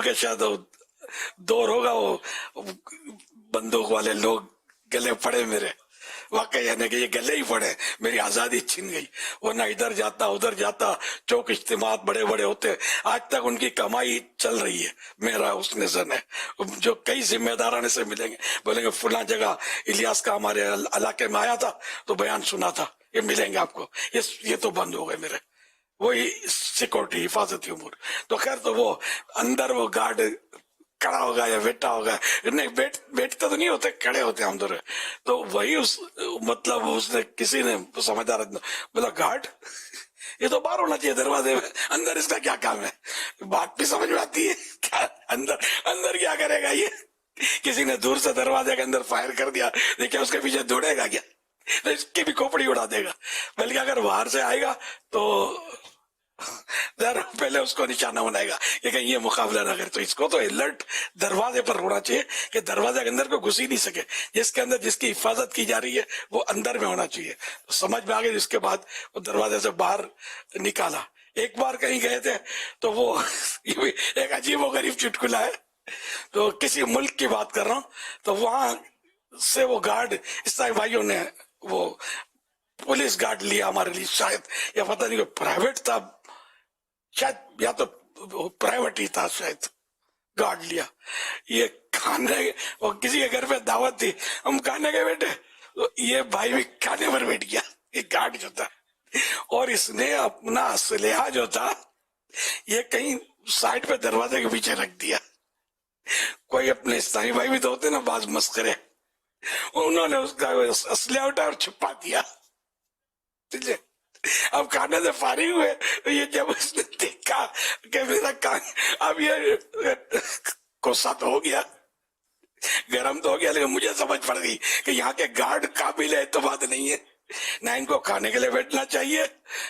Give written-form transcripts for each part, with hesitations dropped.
کہ شاید دور ہوگا وہ بندوق والے لوگ گلے پڑے میرے، واقعی یعنی کہ یہ گلے ہی پڑے، میری آزادی چھن گئی، ورنہ ادھر جاتا ادھر جاتا، چوک اجتماعات بڑے بڑے ہوتے، آج تک ان کی کمائی چل رہی ہے، میرا اس نظر ہے۔ جو کئی ذمہ داران سے ملیں گے، بولیں گے فلاں جگہ الیاس کا ہمارے علاقے میں آیا تھا تو بیان سنا تھا، یہ ملیں گے آپ کو، یہ تو بند ہو گئے میرے، وہی سیکورٹی حفاظتی امور۔ تو خیر، تو وہ اندر وہ گارڈ کھڑا ہوگا یا بیٹھا ہوگا، نہیں بیٹھتے تو نہیں ہوتے، کھڑے ہوتے ہیں اندر، تو وہی مطلب اس نے کسی نے سمجھدار بولا گارڈ یہ تو باہر ہونا چاہیے دروازے میں، اندر اس کا کیا کام ہے؟ بات بھی سمجھ میں آتی ہے، کیا اندر کیا کرے گا یہ؟ کسی نے دور سے دروازے کے اندر فائر کر دیا، دیکھیں اس کے پیچھے دوڑے گا کیا؟ اس کی بھی کھوپڑی اڑا دے گا، بلکہ اگر باہر سے آئے گا تو پہلے اس کو نشانہ بنائے گا کہ کہیں یہ مقابلہ نہ کرے۔ تو اس کو تو الرٹ دروازے پر ہونا چاہیے کہ دروازے کے اندر کوئی گھس ہی نہیں سکے، جس کے اندر جس کی حفاظت کی جا رہی ہے وہ اندر میں ہونا چاہیے۔ تو سمجھ میں آگئی، اس کے بعد وہ دروازے سے باہر نکالا۔ ایک بار کہیں گئے تھے تو وہ ایک عجیب و غریب چٹکلا ہے، تو کسی ملک کی بات کر رہا ہوں، تو وہاں سے وہ گارڈ عیسائی بھائیوں نے وہ پولیس گارڈ لیا ہمارے لیے، شاید یا پتہ نہیں پرائیویٹ تھا، شاید یا تو پرائیویٹ ہی تھا، شاید گارڈ لیا۔ یہ کھانے، وہ کسی کے گھر پہ دعوت تھی، ہم کھانے کے بیٹھے، تو یہ بھائی بھی کھانے پر بیٹھ گیا، یہ گارڈ جو تھا، اور اس نے اپنا اسلحہ جو تھا یہ کہیں سائڈ پہ دروازے کے پیچھے رکھ دیا۔ کوئی اپنے عیسائی بھائی بھی تو ہوتے نا بعض مسخرے، انہوں نے اس کا اسلحہ اٹھا اور چھپا دیا۔ اب کھانے سے فارغ ہوئے، یہ جب اس نے دیکھا کہ میرا اب یہ غصہ تو ہو گیا، گرم تو ہو گیا، لیکن مجھے سمجھ پڑ گئی کہ یہاں کے گارڈ قابل اعتماد نہیں ہے، نہ ان کو کھانے کے لیے بیٹھنا چاہیے،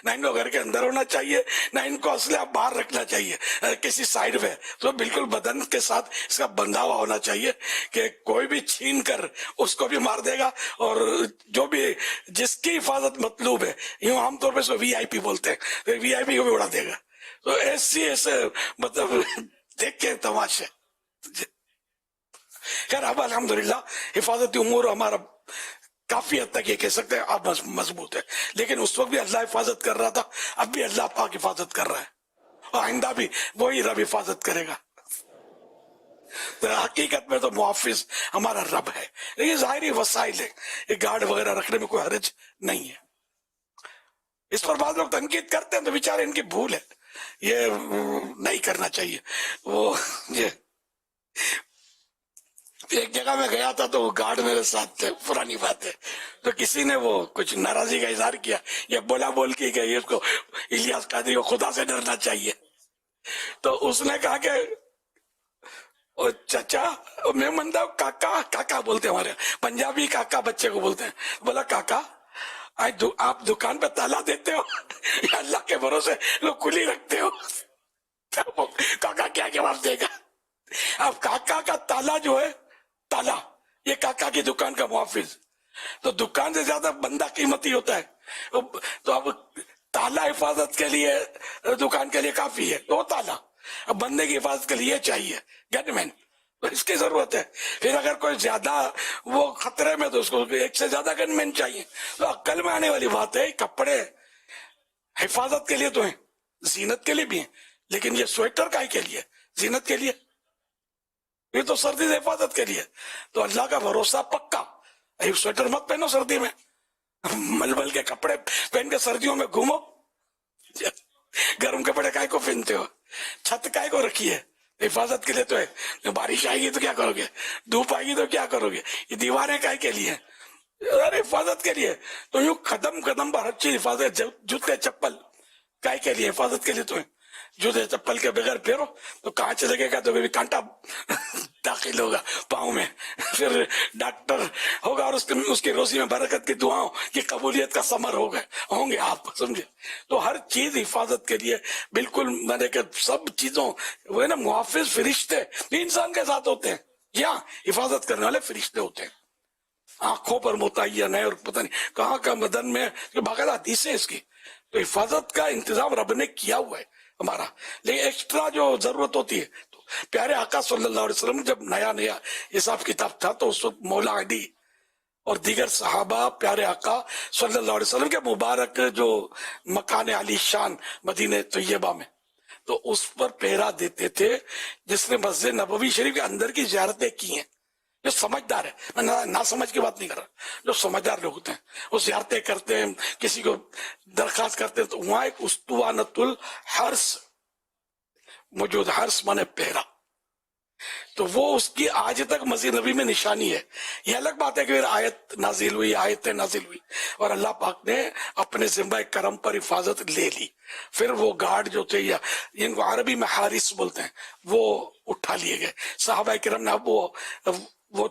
نہ ان کو گھر کے اندر ہونا چاہیے، نہ ان کو اسلحہ باہر رکھنا چاہیے کسی سائڈ پہ، تو بالکل بدن کے ساتھ اس کا بندھا ہوا ہونا چاہیے کہ کوئی بھی چھین کر اس کو بھی مار دے گا، اور جو بھی جس کی حفاظت مطلوب ہے، یوں عام طور پہ اس کو وی آئی پی بولتے ہیں، وی آئی پی کو بھی اڑا دے گا۔ تو ایسے مطلب دیکھیں تماشے۔ خیر، اب الحمدللہ حفاظتی امور ہمارا کافی حد تک یہ کہہ سکتے ہیں اب مضبوط ہے، لیکن اس وقت بھی اللہ حفاظت کر رہا تھا، اب بھی اللہ پاک حفاظت کر رہا ہے، اور آئندہ بھی وہی رب حفاظت کرے گا۔ حقیقت میں تو محافظ ہمارا رب ہے، یہ ظاہری وسائل ہے، یہ گارڈ وغیرہ رکھنے میں کوئی حرج نہیں ہے۔ اس پر بعض لوگ تنقید کرتے ہیں تو بیچارے ان کی بھول ہے، یہ نہیں کرنا چاہیے۔ وہ ایک جگہ میں گیا تھا تو وہ گارڈ میرے ساتھ تھے، پرانی بات ہے، تو کسی نے وہ کچھ ناراضی کا اظہار کیا، یہ بول کی کہ اس کو الیاس قادری کو خدا سے ڈرنا چاہیے، تو اس نے کہا کہ او چچا، میں مندا کاکا بولتے ہیں ہمارے پنجابی، کاکا بچے کو بولتے ہیں، بولا کاکا آپ دکان پہ تالا دیتے ہو یا اللہ کے بھروسے لوگ کھلی رکھتے ہو؟ کاکا کیا جواب دے گا؟ اب کاکا کا تالا جو ہے، تالا یہ کاکا کی دکان کا محافظ، تو دکان سے زیادہ بندہ قیمتی ہوتا ہے، تو اب تالا حفاظت کے لیے دکان کے لیے کافی ہے، تو تالا اب بندے کی حفاظت کے لیے چاہیے گن مین، تو اس کی ضرورت ہے۔ پھر اگر کوئی زیادہ وہ خطرے میں تو اس کو ایک سے زیادہ گن مین چاہیے۔ تو عقل میں آنے والی بات ہے، کپڑے حفاظت کے لیے تو ہیں، زینت کے لیے بھی ہیں، لیکن یہ سویٹر کاہے کے لیے؟ زینت کے لیے؟ یہ تو سردی سے حفاظت کے لیے۔ تو اللہ کا بھروسہ پکا، سویٹر مت پہنو سردی میں، ملبل کے کپڑے پہن کے سردیوں میں گھومو، گرم کپڑے کاہے کو پہنتے ہو؟ چھت کاہے کو رکھی ہے؟ حفاظت کے لیے تو ہے، بارش آئے گی تو کیا کرو گے، دھوپ آئے گی تو کیا کرو گے، یہ دیواریں کاہے کے لیے؟ حفاظت کے لیے۔ تو یوں قدم قدم پر ہر چیز حفاظت، جوتے چپل کاہے کے لیے؟ حفاظت کے لیے تو ہے۔ جوتے چپل کے بغیر پھیرو تو کانچ لگے گا، تو کبھی کانٹا داخل ہوگا پاؤں میں، پھر ڈاکٹر ہوگا اور اس کی روزی میں برکت کی دعاؤں کی قبولیت کا ثمر ہوں گے آپ، سمجھے؟ تو ہر چیز حفاظت کے لیے بالکل، میں نے کہ سب چیزوں وہ ہے نا، محافظ فرشتے بھی انسان کے ساتھ ہوتے ہیں، یا حفاظت کرنے والے فرشتے ہوتے ہیں، آنکھوں پر متعین ہے اور پتہ نہیں کہاں کا بدن میں، باقاعدہ حدیث ہے اس کی۔ تو حفاظت کا انتظام رب نے کیا ہوا ہے ہمارا، لیکن ایکسٹرا جو ضرورت ہوتی ہے تو پیارے آقا صلی اللہ علیہ وسلم جب نیا نیا حساب کتاب تھا تو اس وقت مولا علی اور دیگر صحابہ پیارے آقا صلی اللہ علیہ وسلم کے مبارک جو مکان علی شان مدینہ طیبہ میں، تو اس پر پہرا دیتے تھے جس نے مسجد نبوی شریف کے اندر کی زیارتیں کی ہیں، جو سمجھدار ہے، میں نہ سمجھ کی بات نہیں کر رہا، جو سمجھدار لوگ ہوتے ہیں وہ زیارتیں کرتے ہیں، کسی کو درخواست کرتے ہیں، تو وہاں ایک اسطوانۃ الحرس موجود، حرس مانے پہرا، تو وہ اس کی آج تک مسجد نبی میں نشانی ہے۔ یہ الگ بات ہے کہ پھر آیت نازل ہوئی، آیتیں نازل ہوئی اور اللہ پاک نے اپنے ذمہ کرم پر حفاظت لے لی، پھر وہ گارڈ جو تھے یا جن کو عربی میں حارس بولتے ہیں وہ اٹھا لیے گئے، صحابہ کرام نے اب وہ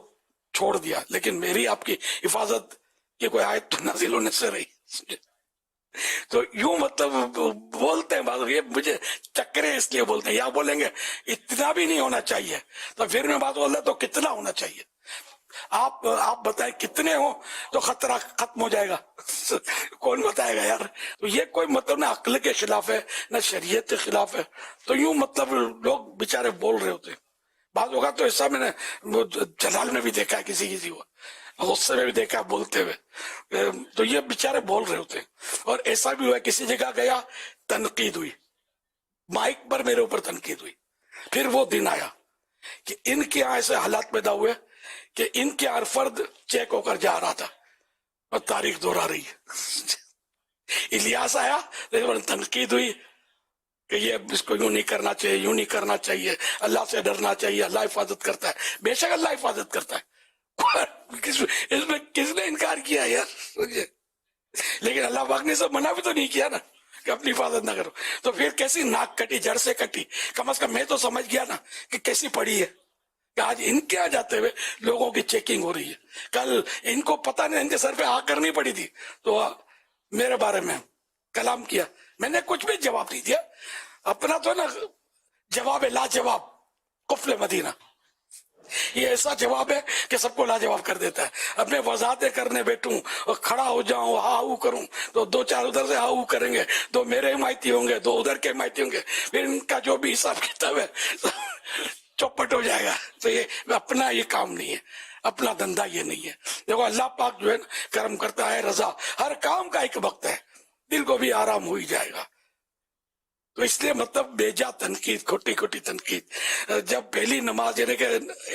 چھوڑ دیا، لیکن میری آپ کی حفاظت کی کوئی آیت تو نازل ہونے سے رہی۔ تو یوں مطلب بولتے ہیں بعض، یہ مجھے چکرے اس لیے بولتے ہیں، یا بولیں گے اتنا بھی نہیں ہونا چاہیے، تو پھر میں بات بول رہا تو کتنا ہونا چاہیے، آپ بتائیں کتنے ہوں تو خطرہ ختم ہو جائے گا، کون بتائے گا یار؟ تو یہ کوئی مطلب نہ عقل کے خلاف ہے نہ شریعت کے خلاف ہے، تو یوں مطلب لوگ بیچارے بول رہے ہوتے ہیں۔ بعض ہوگا تو ایسا میں نے جلال میں بھی دیکھا ہے، کسی کو غصے میں بھی دیکھا بولتے ہوئے، تو یہ بیچارے بول رہے ہوتے ہیں۔ اور ایسا بھی ہوا کسی جگہ گیا، تنقید ہوئی، مائک پر میرے اوپر تنقید ہوئی، پھر وہ دن آیا کہ ان کے یہاں ایسے حالات پیدا ہوئے کہ ان کے ہر فرد چیک ہو کر جا رہا تھا اور تاریخ دہرا رہی ہے۔ الیاس آیا، تنقید ہوئی کہ یہ اس کو یوں نہیں کرنا چاہیے، یوں نہیں کرنا چاہیے، اللہ سے ڈرنا چاہیے، اللہ حفاظت کرتا ہے، بے شک اللہ حفاظت کرتا ہے، اس میں کس نے انکار کیا یار؟ لیکن اللہ پاک نے سب منع بھی تو نہیں کیا نا کہ اپنی حفاظت نہ کرو، تو پھر کیسی ناک کٹی، جڑ سے کٹی، کم از کم میں تو سمجھ گیا نا کہ کیسی پڑی ہے، کہ آج ان کے یہاں جاتے ہوئے لوگوں کی چیکنگ ہو رہی ہے، کل ان کو پتہ نہیں ان کے سر پہ آ کرنی پڑی تھی تو میرے بارے میں کلام کیا، میں نے کچھ بھی جواب نہیں دیا، اپنا تو نا جواب لا جواب قفل مدینہ، یہ ایسا جواب ہے کہ سب کو لاجواب کر دیتا ہے۔ اپنے وضاحتیں کرنے بیٹھوں اور کھڑا ہو جاؤں، ہاں ہو کروں تو دو چار ادھر سے ہاں ہو کریں گے، دو میرے حمایتی ہوں گے، دو ادھر کے حمایتی ہوں گے، پھر ان کا جو بھی حساب کتاب ہے چوپٹ ہو جائے گا۔ تو یہ اپنا یہ کام نہیں ہے، اپنا دندہ یہ نہیں ہے۔ دیکھو اللہ پاک جو ہے کرم کرتا ہے، رضا، ہر کام کا ایک وقت ہے، دل کو بھی آرام ہو ہی جائے گا۔ تو اس لیے مطلب بیجا تنقید، کھوٹی کھوٹی تنقید، جب پہلی نماز یعنی کہ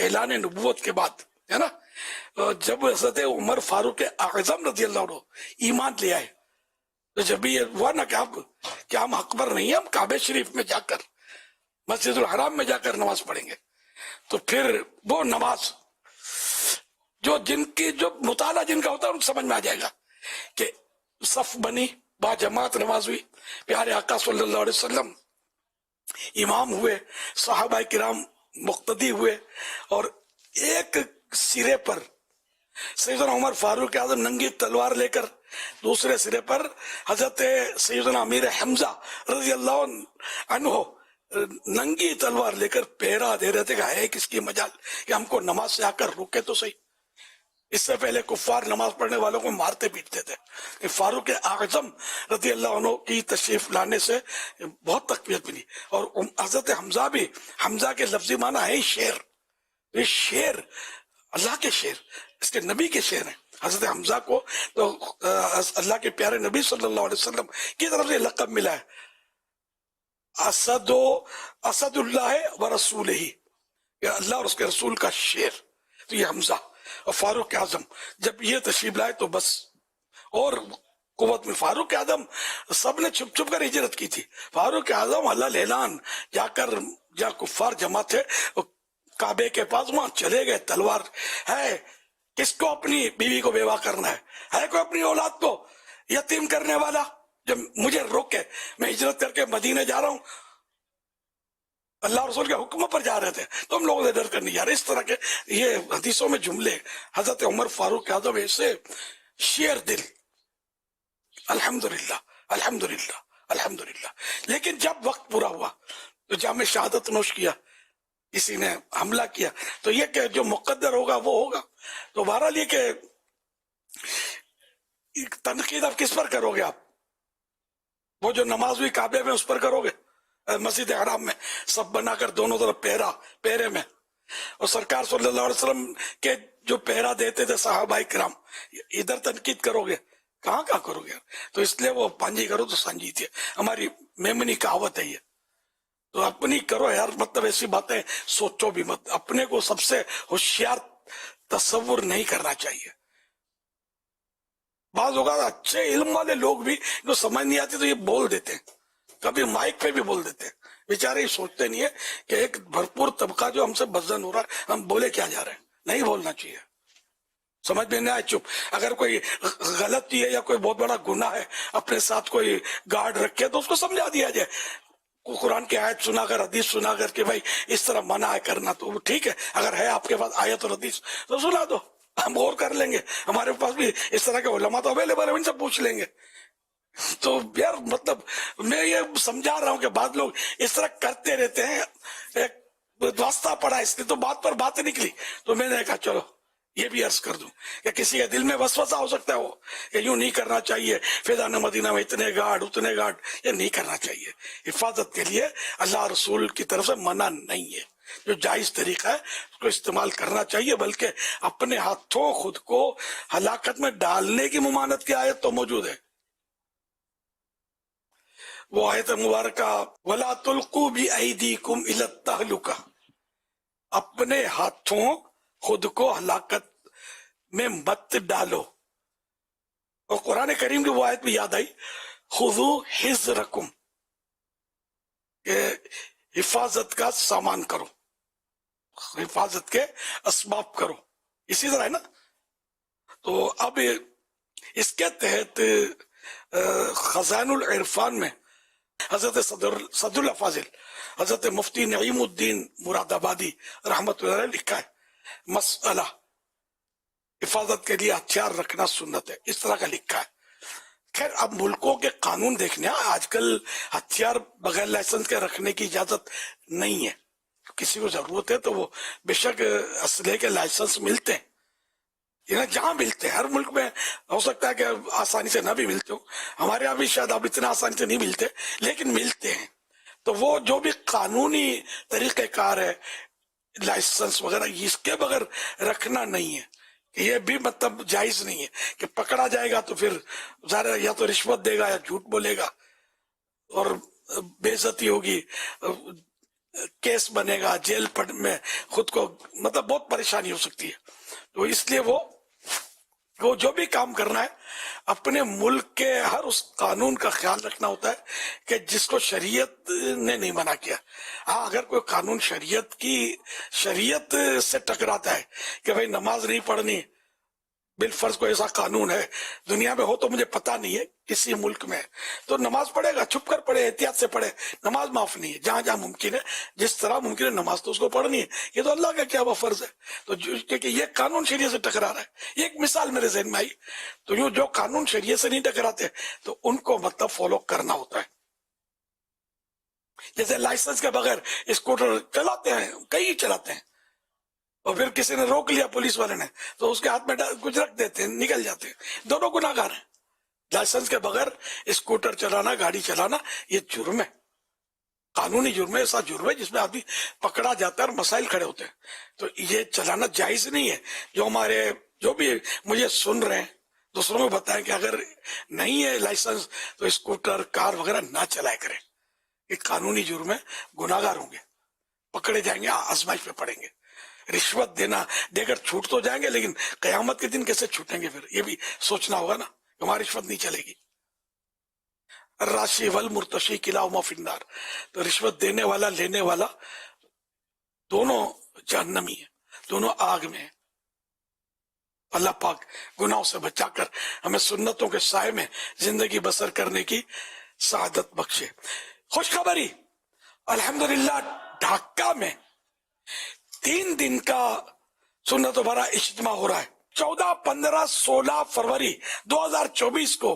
اعلان نبوت کے بعد ہے نا، جب حضرت عمر فاروق اعظم رضی اللہ عنہ ایمان لے آئے، تو جب یہ ہوا نا کہ ہم اکبر نہیں ہیں، ہم کعبہ شریف میں جا کر مسجد الحرام میں جا کر نماز پڑھیں گے، تو پھر وہ نماز جو جن کی جو مطالعہ جن کا ہوتا ہے ان کو سمجھ میں آ جائے گا کہ صف بنی، با جماعت نماز ہوئی، پیارے آقا صلی اللہ علیہ وسلم امام ہوئے، صحابہ کرام مقتدی ہوئے، اور ایک سرے پر سیدنا عمر فاروق اعظم ننگی تلوار لے کر، دوسرے سرے پر حضرت سیدنا امیر حمزہ رضی اللہ عنہ ننگی تلوار لے کر پہرا دے رہے تھے کہ ہے کس کی مجال کہ ہم کو نماز سے آ کر روکے تو صحیح۔ اس سے پہلے کفار نماز پڑھنے والوں کو مارتے پیٹتے تھے، فاروق اعظم رضی اللہ عنہ کی تشریف لانے سے بہت تقویت ملی، اور حضرت حمزہ بھی، حمزہ کے لفظی معنی ہے شیر، یہ شیر اللہ کے شیر، اس کے نبی کے شیر ہیں۔ حضرت حمزہ کو تو اللہ کے پیارے نبی صلی اللہ علیہ وسلم کی طرف سے لقب ملا ہے، اسد اللہ و رسول ہی، اللہ اور اس کے رسول کا شیر، تو یہ حمزہ اور فاروق اعظم جب یہ تشریف لائے تو بس اور قوت میں۔ فاروق اعظم سب نے چھپ چھپ کر ہجرت کی تھی، فاروق اعظم اللہ اعلان جا کر جہاں کفار جمع تھے کعبے کے پاس وہاں چلے گئے، تلوار ہے، کس کو اپنی بیوی کو بیوہ کرنا ہے کوئی اپنی اولاد کو یتیم کرنے والا؟ جب مجھے روکے، میں ہجرت کر کے مدینے جا رہا ہوں، اللہ رسول کے حکم پر جا رہے تھے، تو ہم لوگوں سے ڈر کر نہیں جا رہے۔ اس طرح کے یہ حدیثوں میں جملے حضرت عمر فاروق اعظم ایسے شیر دل، الحمدللہ الحمدللہ الحمدللہ۔ لیکن جب وقت پورا ہوا تو جام شہادت نوش کیا، کسی نے حملہ کیا، تو یہ کہ جو مقدر ہوگا وہ ہوگا۔ تو بہرحال یہ کہ تنقید اب کس پر کرو گے آپ؟ وہ جو نماز ہوئی کعبے میں اس پر کرو گے؟ مسجد حرام میں سب بنا کر دونوں طرف پہرے میں، اور سرکار صلی اللہ علیہ وسلم کے جو پہرا دیتے تھے صحابہ کرام، ادھر تنقید کرو گے کہاں کرو گے؟ تو اس لیے وہ پانجی کرو تو سانجی تھی، ہماری میمنی کہاوت ہے یہ. تو اپنی کرو یار، مطلب ایسی باتیں سوچو بھی مت. اپنے کو سب سے ہوشیار تصور نہیں کرنا چاہیے. بعض اوقات اچھے علم والے لوگ بھی جو سمجھ نہیں آتی تو یہ بول دیتے ہیں، کبھی مائک پہ بھی بول دیتے ہیں. بیچارے یہ سوچتے نہیں ہے کہ ایک بھرپور طبقہ جو ہم سے بدزن ہو رہا ہے، ہم بولے کیا جا رہے ہیں. نہیں بولنا چاہیے. سمجھ میں نہیں آئے چپ. اگر کوئی غلطی ہے یا کوئی بہت بڑا گناہ ہے، اپنے ساتھ کوئی گارڈ رکھے تو اس کو سمجھا دیا جائے. قرآن کی آیت سنا کر، حدیث سنا کر کہ بھائی اس طرح منع ہے کرنا، تو ٹھیک ہے. اگر ہے آپ کے پاس آیت اور حدیث تو سنا دو، ہم غور کر لیں گے. ہمارے پاس بھی اس طرح کے علماء تو اویلیبل ہے، ان سے پوچھ لیں گے. تو یار مطلب میں یہ سمجھا رہا ہوں کہ بعض لوگ اس طرح کرتے رہتے ہیں. ایک واسطہ پڑا اس لیے تو بات پر بات نکلی، تو میں نے کہا چلو یہ بھی عرض کر دوں کہ کسی کے دل میں وسوسہ ہو سکتا ہے وہ کہ یوں نہیں کرنا چاہیے، فیضان مدینہ میں اتنے گارڈ اتنے گارڈ، یہ نہیں کرنا چاہیے. حفاظت کے لیے اللہ رسول کی طرف سے منع نہیں ہے. جو جائز طریقہ ہے اس کو استعمال کرنا چاہیے، بلکہ اپنے ہاتھوں خود کو ہلاکت میں ڈالنے کی ممانعت کی آیت تو موجود ہے. وہ آیت مبارکہ وَلَا تُلْقُوا بِأَيْدِيكُمْ إِلَى التَّهْلُكَةِ، اپنے ہاتھوں خود کو ہلاکت میں مت ڈالو. اور قرآن کریم کی وہ آیت بھی یاد آئی، خُذُوا حِذْرَكُمْ، کہ حفاظت کا سامان کرو، حفاظت کے اسباب کرو. اسی طرح ہے نا. تو اب اس کے تحت خزائن العرفان میں حضرت صدر الافاضل حضرت مفتی نعیم الدین مراد آبادی رحمت اللہ علیہ لکھا ہے، مسئلہ حفاظت کے لیے ہتھیار رکھنا سنت ہے، اس طرح کا لکھا ہے. خیر اب ملکوں کے قانون دیکھنے، آج کل ہتھیار بغیر لائسنس کے رکھنے کی اجازت نہیں ہے. کسی کو ضرورت ہے تو وہ بے شک اسلحے کے لائسنس ملتے ہیں، جہاں ملتے ہیں. ہر ملک میں ہو سکتا ہے کہ آسانی سے نہ بھی ملتے ہو، ہمارے یہاں بھی شاید اب اتنا آسانی سے نہیں ملتے، لیکن ملتے ہیں. تو وہ جو بھی قانونی طریقہ کار ہے، لائسنس وغیرہ، اس کے بغیر رکھنا نہیں ہے. یہ بھی مطلب جائز نہیں ہے کہ پکڑا جائے گا تو پھر ظاہر یا تو رشوت دے گا یا جھوٹ بولے گا اور بے عزتی ہوگی، کیس بنے گا، جیل میں خود کو مطلب بہت پریشانی ہو سکتی ہے. تو اس لیے وہ جو بھی کام کرنا ہے اپنے ملک کے ہر اس قانون کا خیال رکھنا ہوتا ہے کہ جس کو شریعت نے نہیں منع کیا. ہاں اگر کوئی قانون شریعت سے ٹکراتا ہے کہ بھئی نماز نہیں پڑھنی، بالفرض کوئی ایسا قانون ہے دنیا میں، ہو تو مجھے پتا نہیں ہے کسی ملک میں، تو نماز پڑھے گا، چھپ کر پڑھے، احتیاط سے پڑھے. نماز معاف نہیں ہے، جہاں جہاں ممکن ہے، جس طرح ممکن ہے نماز تو اس کو پڑھنی ہے. یہ تو اللہ کا کیا وہ فرض ہے. تو کیونکہ یہ قانون شریعت سے ٹکرا رہا ہے. یہ ایک مثال میرے ذہن میں آئی. تو یوں جو قانون شریعت سے نہیں ٹکراتے تو ان کو مطلب فالو کرنا ہوتا ہے. جیسے لائسنس کے بغیر اسکوٹر چلاتے ہیں، کئی چلاتے ہیں، اور پھر کسی نے روک لیا پولیس والے نے تو اس کے ہاتھ میں کچھ رکھ دیتے ہیں، نکل جاتے ہیں. دونوں گناہ گار ہیں. لائسنس کے بغیر اسکوٹر چلانا، گاڑی چلانا، یہ جرم ہے، قانونی جرم ہے. ایسا جرم ہے جس میں آدمی پکڑا جاتا ہے اور مسائل کھڑے ہوتے ہیں. تو یہ چلانا جائز نہیں ہے. جو بھی مجھے سن رہے ہیں دوسروں کو بتائیں کہ اگر نہیں ہے لائسنس تو اسکوٹر، کار وغیرہ نہ چلائے کریں. یہ قانونی جرم ہے، گناہ گار ہوں گے، پکڑے جائیں گے، آزمائش پہ پڑیں گے. رشوت دے کر چھوٹ تو جائیں گے، لیکن قیامت کے دن کیسے چھوٹیں گے؟ پھر یہ بھی سوچنا ہوگا نا، ہماری رشوت نہیں چلے گی. الراشی والمرتشی کلاہما فی النار. تو رشوت دینے والا، لینے والا دونوں جہنمی ہیں، دونوں آگ میں ہیں. اللہ پاک گناہوں سے بچا کر ہمیں سنتوں کے سائے میں زندگی بسر کرنے کی سعادت بخشے. خوشخبری، الحمدللہ ڈھاکہ میں 3 دن کا سنتوں بھرا اجتماع ہو رہا ہے. 14، 15، 16 فروری 2024 کو